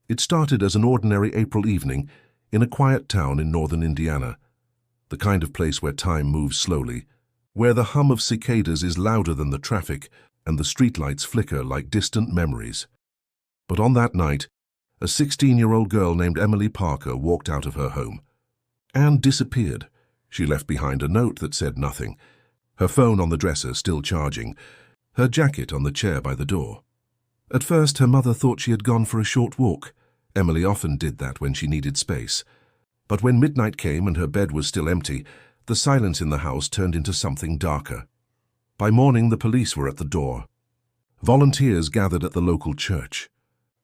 It started as an ordinary April evening in a quiet town in northern Indiana, the kind of place where time moves slowly, where the hum of cicadas is louder than the traffic and the streetlights flicker like distant memories. But on that night, a 16-year-old girl named Emily Parker walked out of her home and disappeared. She left behind a note that said nothing, her phone on the dresser still charging, her jacket on the chair by the door. At first, her mother thought she had gone for a short walk. Emily often did that when she needed space. But when midnight came and her bed was still empty, the silence in the house turned into something darker. By morning, the police were at the door. Volunteers gathered at the local church.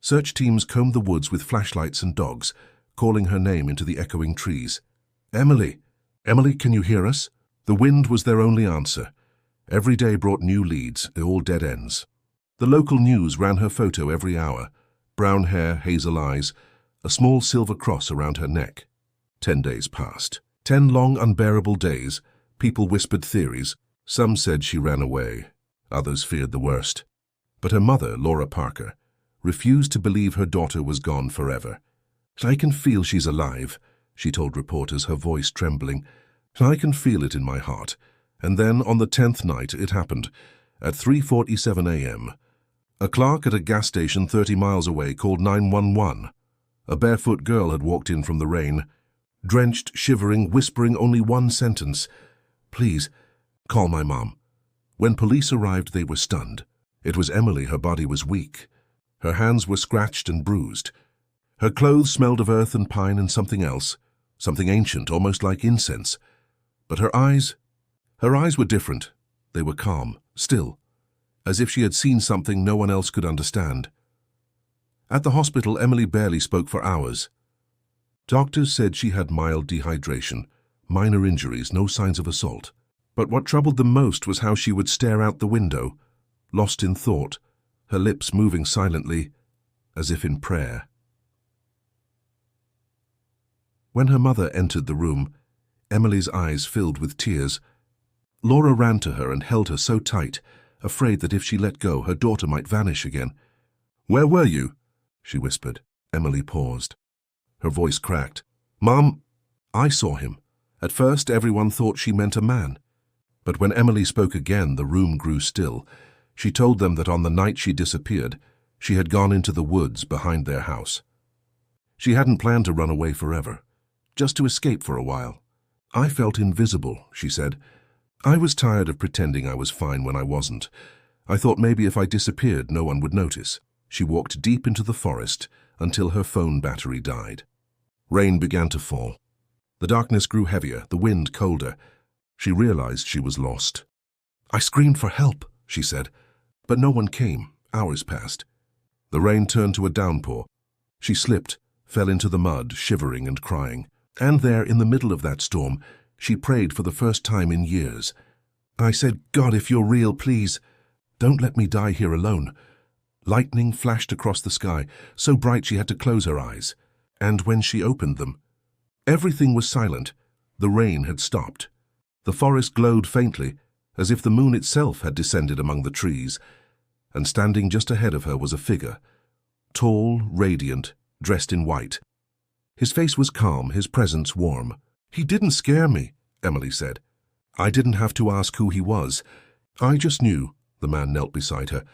Search teams combed the woods with flashlights and dogs, calling her name into the echoing trees. "Emily! Emily, can you hear us?" The wind was their only answer. Every day brought new leads, all dead ends. The local news ran her photo every hour. Brown hair, hazel eyes, a small silver cross around her neck. 10 days passed. 10 long, unbearable days. People whispered theories. Some said she ran away. Others feared the worst. But her mother, Laura Parker, refused to believe her daughter was gone forever. "I can feel she's alive," she told reporters, her voice trembling. "I can feel it in my heart." And then, on the 10th night, it happened. At 3:47 a.m., a clerk at a gas station 30 miles away called 911. A barefoot girl had walked in from the rain, drenched, shivering, whispering only one sentence: "Please, call my mom." When police arrived, they were stunned. It was Emily. Her body was weak. Her hands were scratched and bruised. Her clothes smelled of earth and pine and something else, something ancient, almost like incense. But her eyes were different. They were calm, still, as if she had seen something no one else could understand. At the hospital, Emily barely spoke for hours. Doctors said she had mild dehydration, minor injuries, no signs of assault. But what troubled them most was how she would stare out the window, lost in thought, her lips moving silently, as if in prayer. When her mother entered the room, Emily's eyes filled with tears. Laura ran to her and held her so tight, afraid that if she let go, her daughter might vanish again. "Where were you?" she whispered. Emily paused. Her voice cracked. "Mom, I saw him." At first, everyone thought she meant a man. But when Emily spoke again, the room grew still. She told them that on the night she disappeared, she had gone into the woods behind their house. She hadn't planned to run away forever, just to escape for a while. "I felt invisible," she said. "I was tired of pretending I was fine when I wasn't. I thought maybe if I disappeared, no one would notice." She walked deep into the forest until her phone battery died. Rain began to fall. The darkness grew heavier, the wind colder. She realized she was lost. "I screamed for help," she said, but no one came. Hours passed. The rain turned to a downpour. She slipped, fell into the mud, shivering and crying. And there, in the middle of that storm, she prayed for the first time in years. "I said, God, if you're real, please, don't let me die here alone." Lightning flashed across the sky, so bright she had to close her eyes. And when she opened them, everything was silent. The rain had stopped. The forest glowed faintly, as if the moon itself had descended among the trees. And standing just ahead of her was a figure, tall, radiant, dressed in white. His face was calm, his presence warm. "He didn't scare me," Emily said. "I didn't have to ask who he was. I just knew." The man knelt beside her.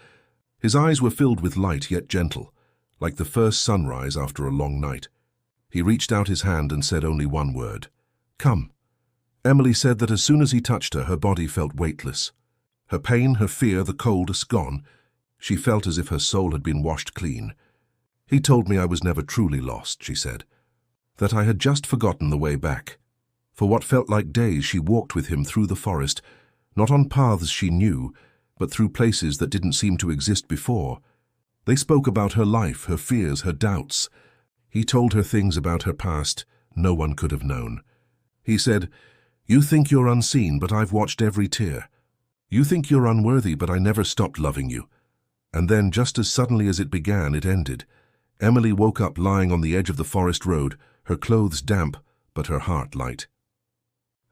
His eyes were filled with light, yet gentle, like the first sunrise after a long night. He reached out his hand and said only one word: "Come." Emily said that as soon as he touched her, her body felt weightless. Her pain, her fear, the cold, gone. She felt as if her soul had been washed clean. "He told me I was never truly lost," she said, "that I had just forgotten the way back." For what felt like days, she walked with him through the forest, not on paths she knew, but through places that didn't seem to exist before. They spoke about her life, her fears, her doubts. He told her things about her past no one could have known. He said, "You think you're unseen, but I've watched every tear. You think you're unworthy, but I never stopped loving you." And then, just as suddenly as it began, it ended. Emily woke up lying on the edge of the forest road, her clothes damp, but her heart light.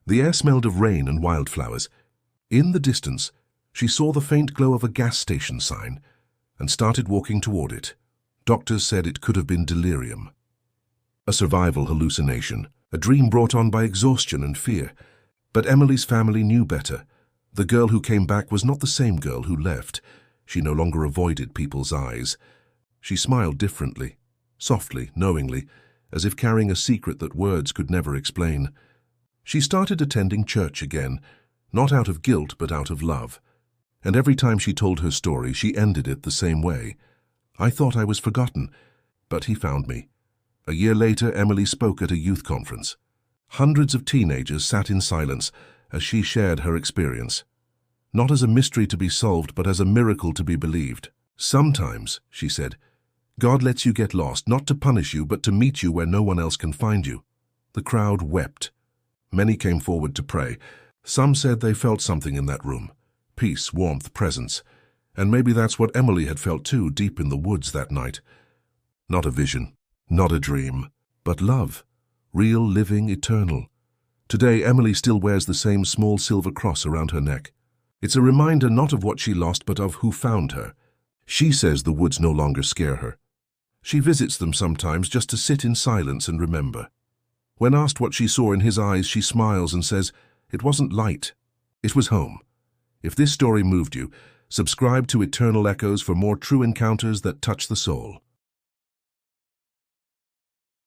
The air smelled of rain and wildflowers. In the distance, she saw the faint glow of a gas station sign and started walking toward it. Doctors said it could have been delirium. A survival hallucination, a dream brought on by exhaustion and fear. But Emily's family knew better. The girl who came back was not the same girl who left. She no longer avoided people's eyes. She smiled differently, softly, knowingly, as if carrying a secret that words could never explain. She started attending church again, not out of guilt but out of love. And every time she told her story, she ended it the same way. I thought I was forgotten, but he found me. A year later, Emily spoke at a youth conference. Hundreds of teenagers sat in silence as she shared her experience. Not as a mystery to be solved, but as a miracle to be believed. Sometimes, she said, God lets you get lost, not to punish you, but to meet you where no one else can find you. The crowd wept. Many came forward to pray. Some said they felt something in that room. Peace, warmth, presence. And maybe that's what Emily had felt too, deep in the woods that night. Not a vision, not a dream, but love. Real, living, eternal. Today, Emily still wears the same small silver cross around her neck. It's a reminder not of what she lost, but of who found her. She says the woods no longer scare her. She visits them sometimes just to sit in silence and remember. When asked what she saw in his eyes, she smiles and says, "It wasn't light. It was home." If this story moved you, subscribe to Eternal Echoes for more true encounters that touch the soul.